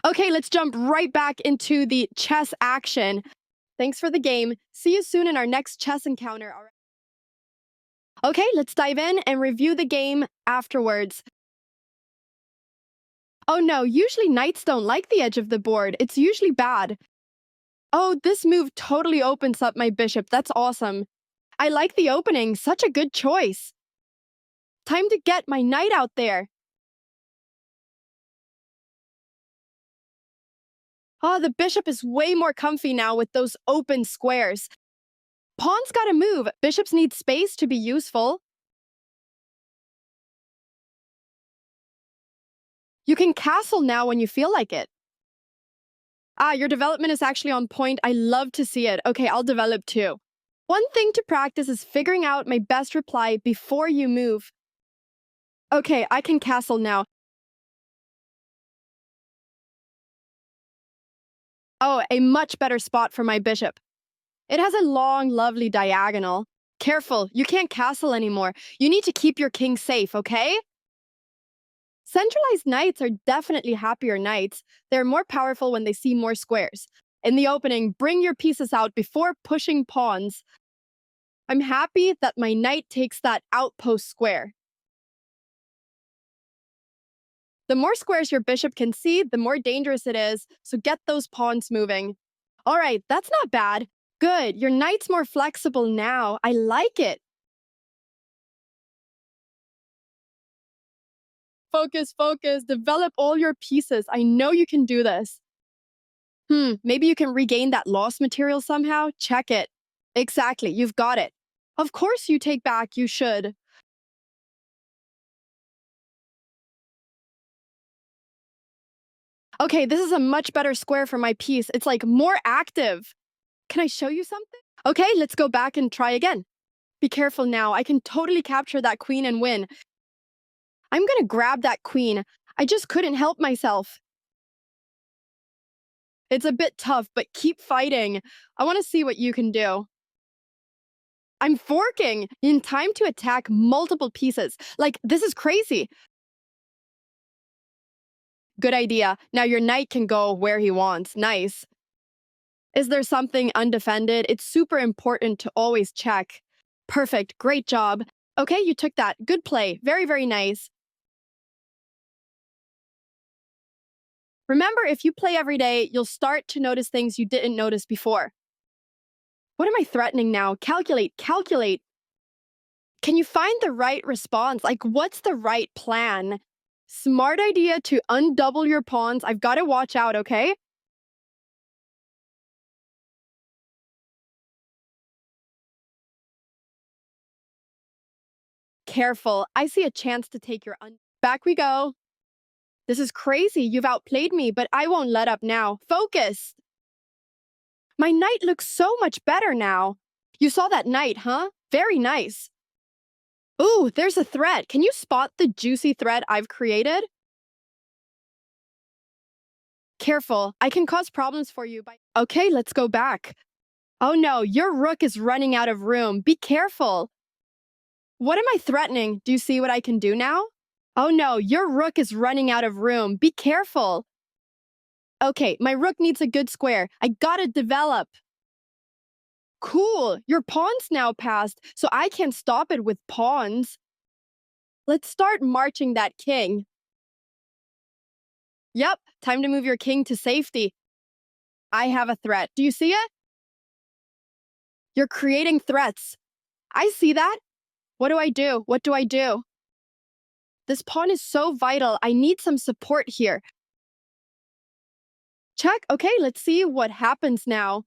Okay, let's jump right back into the chess action. Thanks for the game. See you soon in our next chess encounter. All right. Okay, let's dive in and review the game afterwards. Oh no, usually knights don't like the edge of the board. It's usually bad. Oh, this move totally opens up my bishop. That's awesome. I like the opening. Such a good choice. Time to get my knight out there. Oh, the bishop is way more comfy now with those open squares. Pawn's gotta move. Bishops need space to be useful. You can castle now when you feel like it. Ah, your development is actually on point. I love to see it. Okay, I'll develop too. One thing to practice is figuring out my best reply before you move. Okay, I can castle now. Oh, a much better spot for my bishop. It has a long, lovely diagonal. Careful, you can't castle anymore. You need to keep your king safe, okay? Centralized knights are definitely happier knights. They're more powerful when they see more squares. In the opening, bring your pieces out before pushing pawns. I'm happy that my knight takes that outpost square. The more squares your bishop can see, the more dangerous it is, so get those pawns moving. All right, that's not bad. Good, your knight's more flexible now. I like it. Focus, focus, develop all your pieces. I know you can do this. Maybe you can regain that lost material somehow? Check it. Exactly, you've got it. Of course you take back, you should. Okay, this is a much better square for my piece. It's like more active. Can I show you something? Okay, let's go back and try again. Be careful now. I can totally capture that queen and win. I'm gonna grab that queen. I just couldn't help myself. It's a bit tough, but keep fighting. I want to see what you can do. I'm forking in time to attack multiple pieces. Like, this is crazy. Good idea. Now your knight can go where he wants. Nice. Is there something undefended? It's super important to always check. Perfect. Great job. Okay, you took that. Good play. Very, very nice. Remember, if you play every day, you'll start to notice things you didn't notice before. What am I threatening now? Calculate, calculate. Can you find the right response? Like, what's the right plan? Smart idea to undouble your pawns. I've got to watch out, okay? Careful. I see a chance to take your Back we go. This is crazy. You've outplayed me, but I won't let up now. Focus. My knight looks so much better now. You saw that knight, huh? Very nice. Ooh, there's a threat. Can you spot the juicy threat I've created? Careful. I can cause problems for you by. Okay, let's go back. Oh no, your rook is running out of room. Be careful. What am I threatening? Do you see what I can do now? Oh no, your rook is running out of room. Be careful. Okay, my rook needs a good square. I gotta develop. Cool, your pawn's now passed, so I can stop it with pawns. Let's start marching that king. Yep, time to move your king to safety. I have a threat. Do you see it? You're creating threats. I see that. What do I do? What do I do? This pawn is so vital. I need some support here. Check. Okay, let's see what happens now.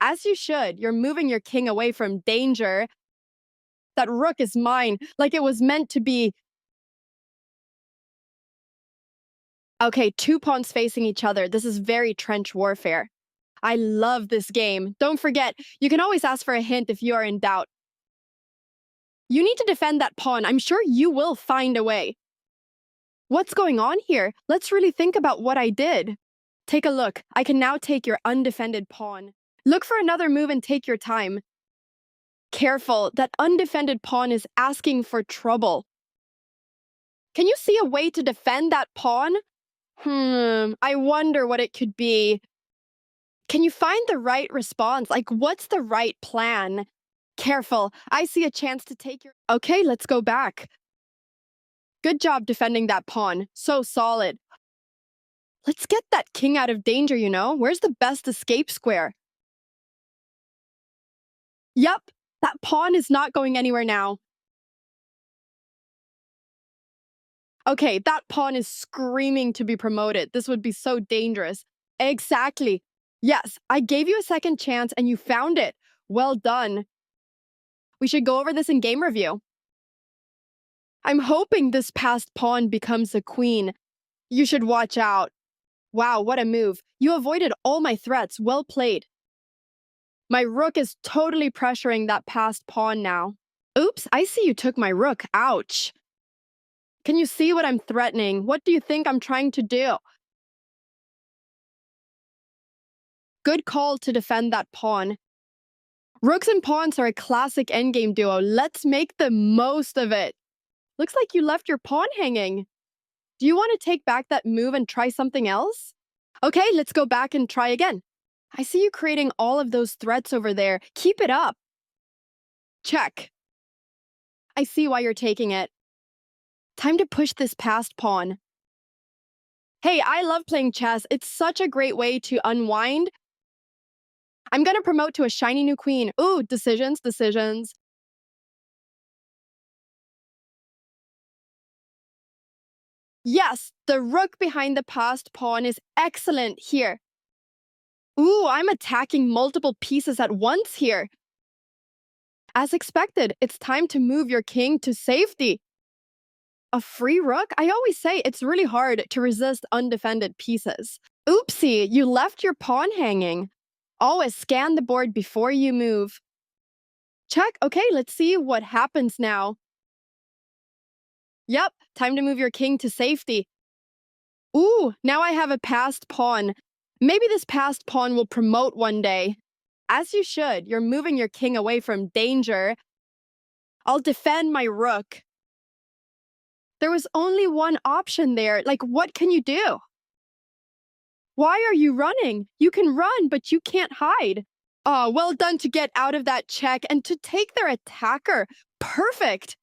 As you should, you're moving your king away from danger. That rook is mine, like it was meant to be. Okay, two pawns facing each other. This is very trench warfare. I love this game. Don't forget, you can always ask for a hint if you are in doubt. You need to defend that pawn. I'm sure you will find a way. What's going on here? Let's really think about what I did. Take a look. I can now take your undefended pawn. Look for another move and take your time. Careful, that undefended pawn is asking for trouble. Can you see a way to defend that pawn? I wonder what it could be. Can you find the right response? Like, what's the right plan? Careful, I see a chance to take your. Okay, let's go back. Good job defending that pawn. So solid. Let's get that king out of danger, you know? Where's the best escape square? Yep, that pawn is not going anywhere now. Okay, that pawn is screaming to be promoted. This would be so dangerous. Exactly. Yes, I gave you a second chance and you found it. Well done. We should go over this in game review. I'm hoping this passed pawn becomes a queen. You should watch out. Wow, what a move. You avoided all my threats. Well played. My rook is totally pressuring that passed pawn now. Oops, I see you took my rook. Ouch. Can you see what I'm threatening? What do you think I'm trying to do? Good call to defend that pawn. Rooks and pawns are a classic endgame duo. Let's make the most of it. Looks like you left your pawn hanging. Do you want to take back that move and try something else? Okay, let's go back and try again. I see you creating all of those threats over there. Keep it up. Check. I see why you're taking it. Time to push this past pawn. Hey, I love playing chess. It's such a great way to unwind. I'm gonna promote to a shiny new queen. Ooh, decisions, decisions. Yes, the rook behind the passed pawn is excellent here. Ooh, I'm attacking multiple pieces at once here. As expected, it's time to move your king to safety. A free rook? I always say it's really hard to resist undefended pieces. Oopsie, you left your pawn hanging. Always scan the board before you move. Check. Okay, let's see what happens now. Yep, time to move your king to safety. Ooh, now I have a passed pawn. Maybe this passed pawn will promote one day. As you should, you're moving your king away from danger. I'll defend my rook. There was only one option there. Like, what can you do? Why are you running? You can run, but you can't hide. Oh, well done to get out of that check and to take their attacker. Perfect.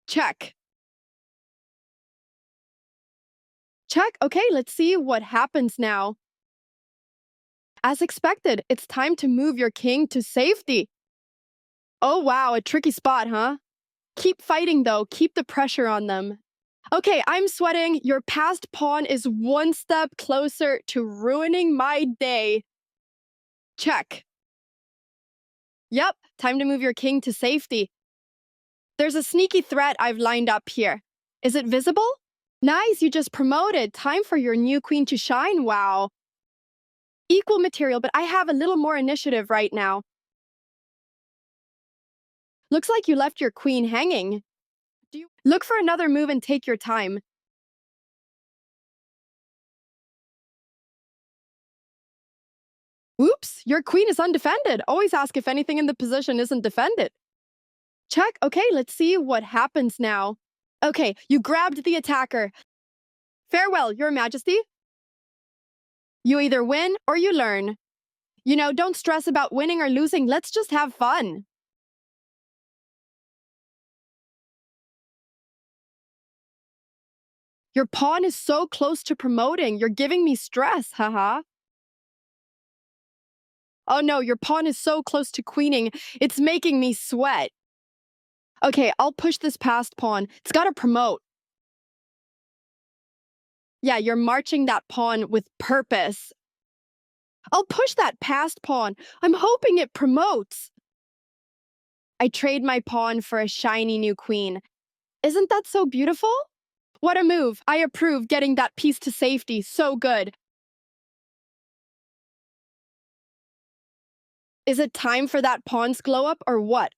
Check. Check. Okay, let's see what happens now. As expected, it's time to move your king to safety. Oh, wow, a tricky spot, huh? Keep fighting, though. Keep the pressure on them. Okay, I'm sweating. Your passed pawn is one step closer to ruining my day. Check. Yep, time to move your king to safety. There's a sneaky threat I've lined up here. Is it visible? Nice, you just promoted. Time for your new queen to shine. Wow. Equal material, but I have a little more initiative right now. Looks like you left your queen hanging. Do you look for another move and take your time? Oops, your queen is undefended. Always ask if anything in the position isn't defended. Check. Okay, let's see what happens now. Okay, you grabbed the attacker. Farewell, Your Majesty. You either win or you learn. You know, don't stress about winning or losing. Let's just have fun. Your pawn is so close to promoting. You're giving me stress, haha. Oh no, your pawn is so close to queening. It's making me sweat. Okay, I'll push this past pawn. It's gotta promote. Yeah, you're marching that pawn with purpose. I'll push that past pawn. I'm hoping it promotes. I trade my pawn for a shiny new queen. Isn't that so beautiful? What a move. I approve getting that piece to safety. So good. Is it time for that pawn's glow up or what?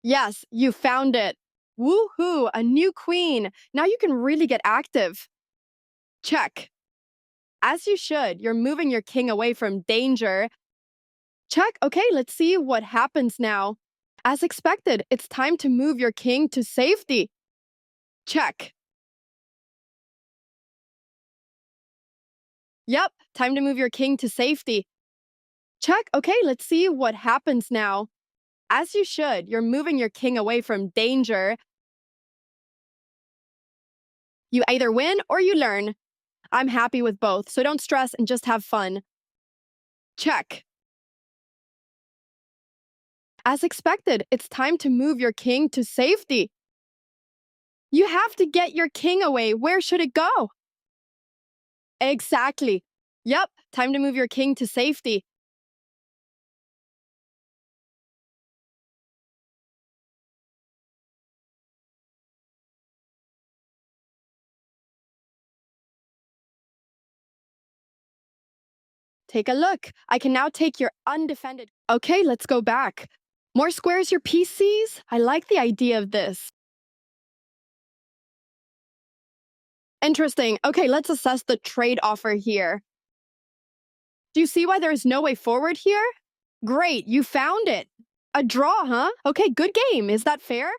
Yes, you found it. Woohoo, a new queen. Now you can really get active. Check. As you should, you're moving your king away from danger. Check. Okay, let's see what happens now. As expected, it's time to move your king to safety. Check. Yep, time to move your king to safety. Check. Okay, let's see what happens now. As you should, you're moving your king away from danger. You either win or you learn. I'm happy with both, so don't stress and just have fun. Check. As expected, it's time to move your king to safety. You have to get your king away. Where should it go? Exactly. Yep, time to move your king to safety. Take a look. I can now take your undefended. Okay, let's go back. More squares your PCs? I like the idea of this. Interesting. Okay, let's assess the trade offer here. Do you see why there is no way forward here? Great, you found it. A draw, huh? Okay, good game. Is that fair?